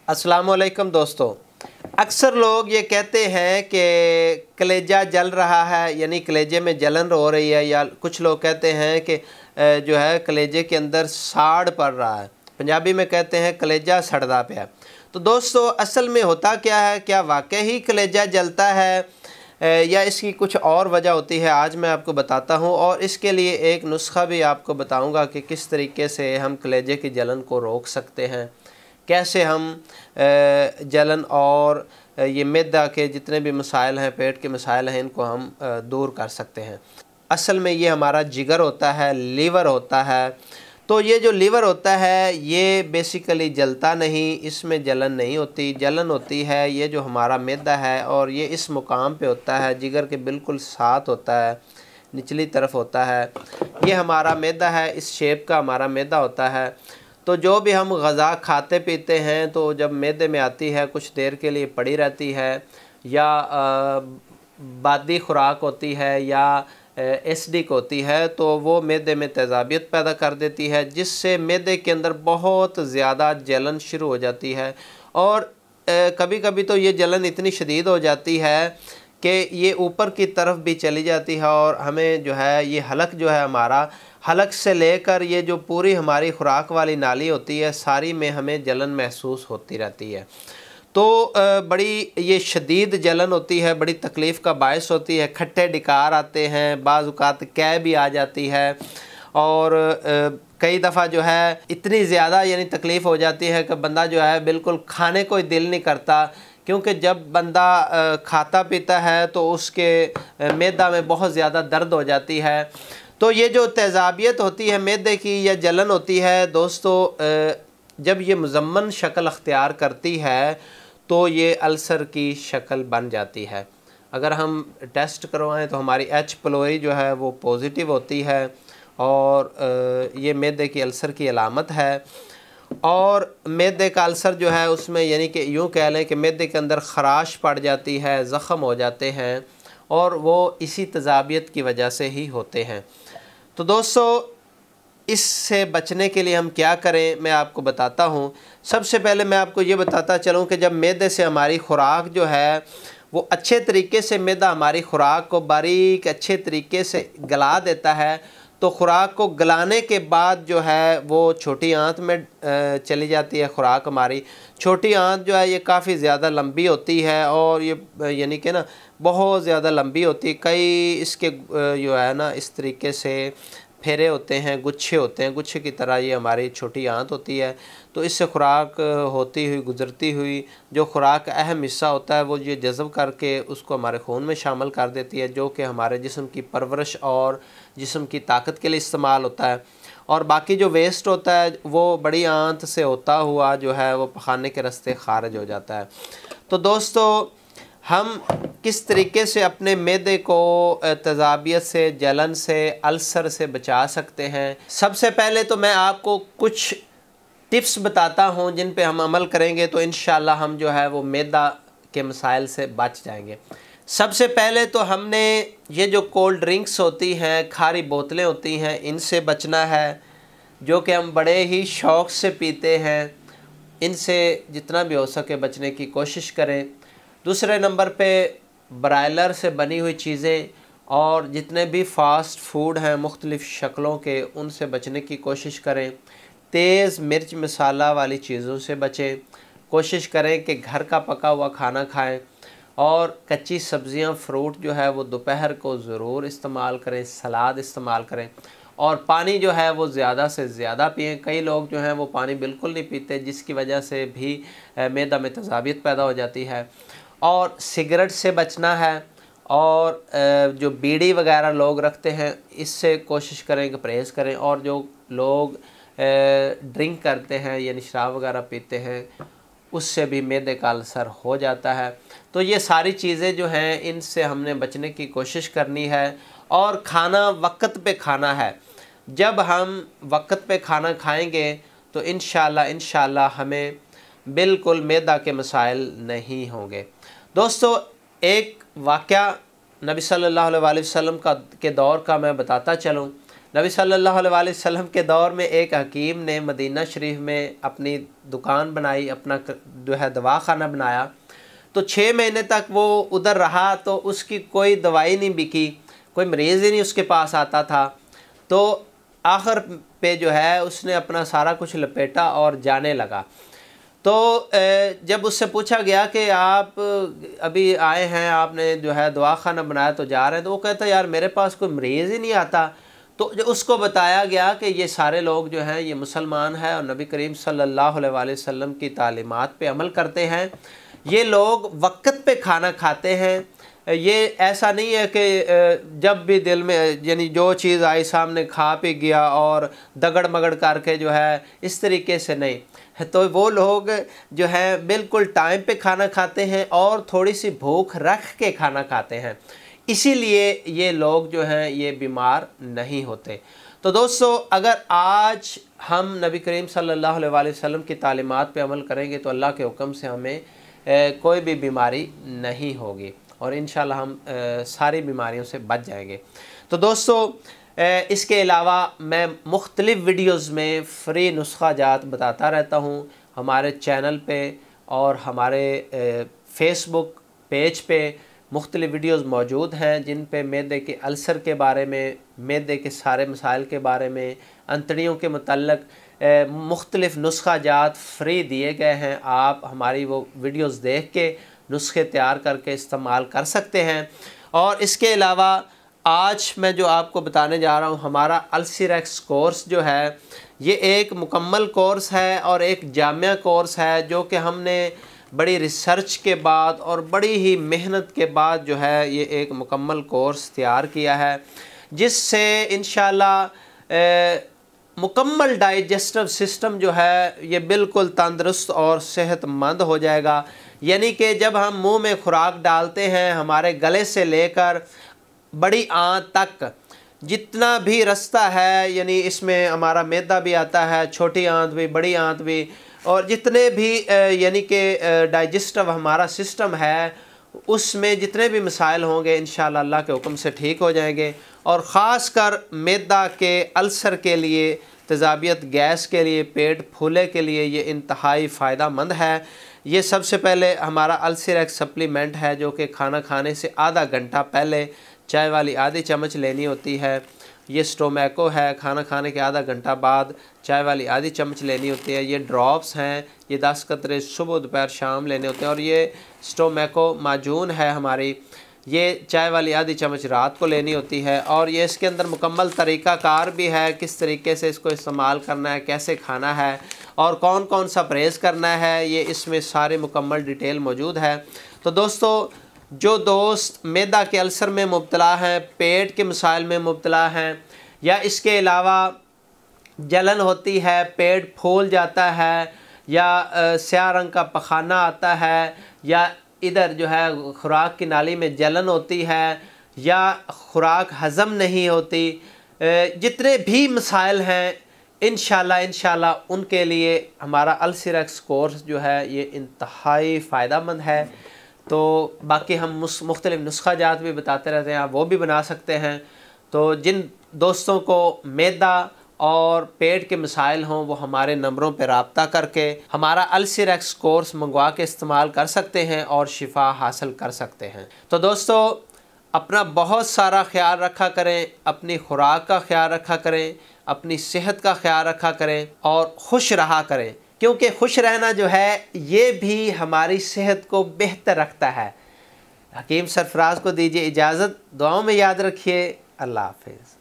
अस्सलामुअलैकुम दोस्तों। अक्सर लोग ये कहते हैं कि कलेजा जल रहा है, यानी कलेजे में जलन हो रही है, या कुछ लोग कहते हैं कि जो है कलेजे के अंदर साड़ पड़ रहा है। पंजाबी में कहते हैं कलेजा सड़दा पिया। तो दोस्तों असल में होता क्या है, क्या वाकई ही कलेजा जलता है या इसकी कुछ और वजह होती है, आज मैं आपको बताता हूँ। और इसके लिए एक नुस्खा भी आपको बताऊँगा कि किस तरीके से हम कलेजे की जलन को रोक सकते हैं, कैसे हम जलन और ये मैदा के जितने भी मसाइल हैं, पेट के मसाइल हैं, इनको हम दूर कर सकते हैं। असल में ये हमारा जिगर होता है, लीवर होता है। तो ये जो लीवर होता है ये बेसिकली जलता नहीं, इसमें जलन नहीं होती। जलन होती है ये जो हमारा मैदा है, और ये इस मुकाम पे होता है, जिगर के बिल्कुल साथ होता है, निचली तरफ होता है। ये हमारा मैदा है, इस शेप का हमारा मैदा होता है। तो जो भी हम ग़ज़ा खाते पीते हैं तो जब मैदे में आती है कुछ देर के लिए पड़ी रहती है, या बादी खुराक होती है, या एसिडिक होती है, तो वो मैदे में तेज़ाबियत पैदा कर देती है, जिससे मैदे के अंदर बहुत ज़्यादा जलन शुरू हो जाती है। और कभी कभी तो ये जलन इतनी शदीद हो जाती है कि ये ऊपर की तरफ भी चली जाती है, और हमें जो है ये हलक जो है हमारा, हलक से लेकर ये जो पूरी हमारी खुराक वाली नाली होती है, सारी में हमें जलन महसूस होती रहती है। तो बड़ी ये शदीद जलन होती है, बड़ी तकलीफ़ का बायस होती है। खट्टे डिकार आते हैं, बाज़ औक़ात कै भी आ जाती है, और कई दफ़ा जो है इतनी ज़्यादा यानी तकलीफ़ हो जाती है कि बंदा जो है बिल्कुल खाने को ही दिल नहीं करता, क्योंकि जब बंदा खाता पीता है तो उसके मैदा में बहुत ज़्यादा दर्द हो जाती है। तो ये जो तेज़ाबियत होती है मैदे की, या जलन होती है दोस्तों, जब ये मुज़म्मन शक्ल अख्तियार करती है तो ये अल्सर की शक्ल बन जाती है। अगर हम टेस्ट करवाएं तो हमारी H pylori जो है वो पॉजिटिव होती है, और ये मैदे की अल्सर की अलामत है। और मैदे का अल्सर जो है उसमें यानी कि यूँ कह लें कि मैदे के अंदर ख़राश पड़ जाती है, ज़ख़म हो जाते हैं, और वो इसी तेज़ाबियत की वजह से ही होते हैं। तो दोस्तों इससे बचने के लिए हम क्या करें, मैं आपको बताता हूँ। सबसे पहले मैं आपको ये बताता चलूँ कि जब मैदे से हमारी खुराक जो है वो अच्छे तरीके से, मैदा हमारी खुराक को बारीक अच्छे तरीके से गला देता है, तो खुराक को गलाने के बाद जो है वो छोटी आंत में चली जाती है। खुराक हमारी छोटी आंत जो है ये काफ़ी ज़्यादा लंबी होती है, और ये यानी कि ना बहुत ज़्यादा लंबी होती है। कई इसके जो है ना इस तरीके से फेरे होते हैं, गुच्छे होते हैं, गुच्छे की तरह ये हमारी छोटी आंत होती है। तो इससे खुराक होती हुई, गुज़रती हुई, जो खुराक का अहम हिस्सा होता है वो ये जज़ब करके उसको हमारे खून में शामिल कर देती है, जो कि हमारे जिस्म की परवरिश और जिस्म की ताकत के लिए इस्तेमाल होता है। और बाकी जो वेस्ट होता है वो बड़ी आंत से होता हुआ जो है वो पखाने के रास्ते खारिज हो जाता है। तो दोस्तों हम किस तरीके से अपने मैदे को तेज़ाबियत से, जलन से, अल्सर से बचा सकते हैं, सबसे पहले तो मैं आपको कुछ टिप्स बताता हूं जिन पे हम अमल करेंगे तो इंशाल्लाह हम जो है वो मैदा के मसाइल से बच जाएंगे। सबसे पहले तो हमने ये जो कोल्ड ड्रिंक्स होती हैं, खारी बोतलें होती हैं, इनसे बचना है, जो कि हम बड़े ही शौक़ से पीते हैं। इनसे जितना भी हो सके बचने की कोशिश करें। दूसरे नंबर पे ब्रायलर से बनी हुई चीज़ें और जितने भी फ़ास्ट फूड हैं मुख्तलिफ़ शक्लों के, उनसे बचने की कोशिश करें। तेज़ मिर्च मसाला वाली चीज़ों से बचें। कोशिश करें कि घर का पका हुआ खाना खाएं, और कच्ची सब्ज़ियां, फ्रूट जो है वो दोपहर को ज़रूर इस्तेमाल करें, सलाद इस्तेमाल करें। और पानी जो है वो ज़्यादा से ज़्यादा पिएँ। कई लोग जो हैं वो पानी बिल्कुल नहीं पीते, जिसकी वजह से भी मैदा में तेज़ाबियत पैदा हो जाती है। और सिगरेट से बचना है, और जो बीड़ी वगैरह लोग रखते हैं इससे कोशिश करें कि परहेज़ करें। और जो लोग ड्रिंक करते हैं यानी शराब वगैरह पीते हैं, उससे भी मैदे का अल्सर हो जाता है। तो ये सारी चीज़ें जो हैं इनसे हमने बचने की कोशिश करनी है। और खाना वक्त पे खाना है। जब हम वक्त पे खाना खाएंगे तो इंशाल्लाह हमें बिल्कुल मैदा के मसाइल नहीं होंगे। दोस्तों एक वाक़या नबी सल्लल्लाहु अलैहि वसल्लम के दौर का मैं बताता चलूँ। नबी सल्लल्लाहु अलैहि वसल्लम के दौर में एक हकीम ने मदीना शरीफ में अपनी दुकान बनाई, अपना जो है दवाखाना बनाया। तो 6 महीने तक वो उधर रहा तो उसकी कोई दवाई नहीं बिकी, कोई मरीज़ ही नहीं उसके पास आता था। तो आखिर पे जो है उसने अपना सारा कुछ लपेटा और जाने लगा। तो जब उससे पूछा गया कि आप अभी आए हैं, आपने जो है दवाखाना बनाया तो जा रहे हैं, तो वो कहता यार मेरे पास कोई मरीज़ ही नहीं आता। तो जो उसको बताया गया कि ये सारे लोग जो हैं ये मुसलमान हैं और नबी करीम सल्लल्लाहु अलैहि वसल्लम की तालीमात पे अमल करते हैं। ये लोग वक्त पे खाना खाते हैं। ये ऐसा नहीं है कि जब भी दिल में यानी जो चीज़ आई सामने खा पी गया और दगड़ मगड़ करके जो है, इस तरीके से नहीं। तो वो लोग जो है बिल्कुल टाइम पे खाना खाते हैं और थोड़ी सी भूख रख के खाना खाते हैं, इसीलिए ये लोग जो हैं ये बीमार नहीं होते। तो दोस्तों, अगर आज हम नबी करीम सल्लल्लाहु अलैहि वसल्लम की तालीमात पे अमल करेंगे तो अल्लाह के हुक्म से हमें कोई भी बीमारी नहीं होगी और इंशाल्लाह हम सारी बीमारियों से बच जाएंगे। तो दोस्तों, इसके अलावा मैं मुख्तलिफ़ वीडियोज़ में फ्री नुस्खा जात बताता रहता हूँ हमारे चैनल पे और हमारे फेसबुक पेज पे मुख्तलिफ़ वीडियोज़ मौजूद हैं जिन पे मैदे के अल्सर के बारे में, मैदे के सारे मसाइल के बारे में, अंतड़ियों के मुतल्लक मुख्तलिफ़ नुस्खा जात फ्री दिए गए हैं। आप हमारी वो वीडियोज़ देख के नुस्खे तैयार करके इस्तेमाल कर सकते हैं। और इसके अलावा आज मैं जो आपको बताने जा रहा हूँ, हमारा अल्सीरेक्स कोर्स जो है ये एक मुकम्मल कोर्स है और एक जामिया कोर्स है जो कि हमने बड़ी रिसर्च के बाद और बड़ी ही मेहनत के बाद जो है ये एक मुकम्मल कोर्स तैयार किया है, जिससे इंशाल्लाह मुकम्मल डाइजेस्टिव सिस्टम जो है ये बिल्कुल तंदुरुस्त और सेहतमंद हो जाएगा। यानी कि जब हम मुंह में खुराक डालते हैं, हमारे गले से लेकर बड़ी आंत तक जितना भी रास्ता है, यानी इसमें हमारा मैदा भी आता है, छोटी आंत भी, बड़ी आंत भी, और जितने भी यानी कि डाइजेस्टिव हमारा सिस्टम है उसमें जितने भी मसाइल होंगे इंशाअल्लाह अल्लाह के हुक्म से ठीक हो जाएंगे। और ख़ास कर मैदा के अल्सर के लिए, तेज़ाबियत गैस के लिए, पेट फूले के लिए ये इंतहाई फ़ायदा मंद है। ये सबसे पहले हमारा अल्सीरेक्स सप्लीमेंट है जो कि खाना खाने से आधा घंटा पहले चाय वाली आधी चम्मच लेनी होती है। ये स्टोमैको है, खाना खाने के आधा घंटा बाद चाय वाली आधी चम्मच लेनी होती है। ये ड्रॉप्स हैं, ये 10 कतरे सुबह दोपहर शाम लेने होते हैं। और ये स्टोमैको माजून है हमारी, ये चाय वाली आधी चम्मच रात को लेनी होती है। और ये इसके अंदर मुकम्मल तरीक़ाकार भी है, किस तरीके से इसको इस्तेमाल करना है, कैसे खाना है और कौन कौन सा परहेज़ करना है, ये इसमें सारे मुकम्मल डिटेल मौजूद है। तो दोस्तों, जो दोस्त मैदा के अल्सर में मुब्तला हैं, पेट के मसाइल में मुब्तला हैं, या इसके अलावा जलन होती है, पेट फूल जाता है, या स्याह रंग का पखाना आता है, या इधर जो है खुराक की नाली में जलन होती है, या खुराक हज़म नहीं होती, जितने भी मसाइल हैं इंशाल्लाह उनके लिए हमारा अल्सीरेक्स कोर्स जो है ये इंतहाई फ़ायदामंद है। तो बाकी हम मुख्तलिफ़ नुस्खा जात भी बताते रहते हैं, आप वो भी बना सकते हैं। तो जिन दोस्तों को मैदा और पेट के मसाइल हों वो हमारे नंबरों पर रब्ता करके हमारा अल्सीरेक्स कोर्स मंगवा के इस्तेमाल कर सकते हैं और शिफा हासिल कर सकते हैं। तो दोस्तों, अपना बहुत सारा ख्याल रखा करें, अपनी खुराक का ख्याल रखा करें, अपनी सेहत का ख्याल रखा करें और खुश रहा करें, क्योंकि खुश रहना जो है ये भी हमारी सेहत को बेहतर रखता है। हकीम सरफराज को दीजिए इजाज़त, दुआओं में याद रखिए। अल्लाह हाफ़िज़।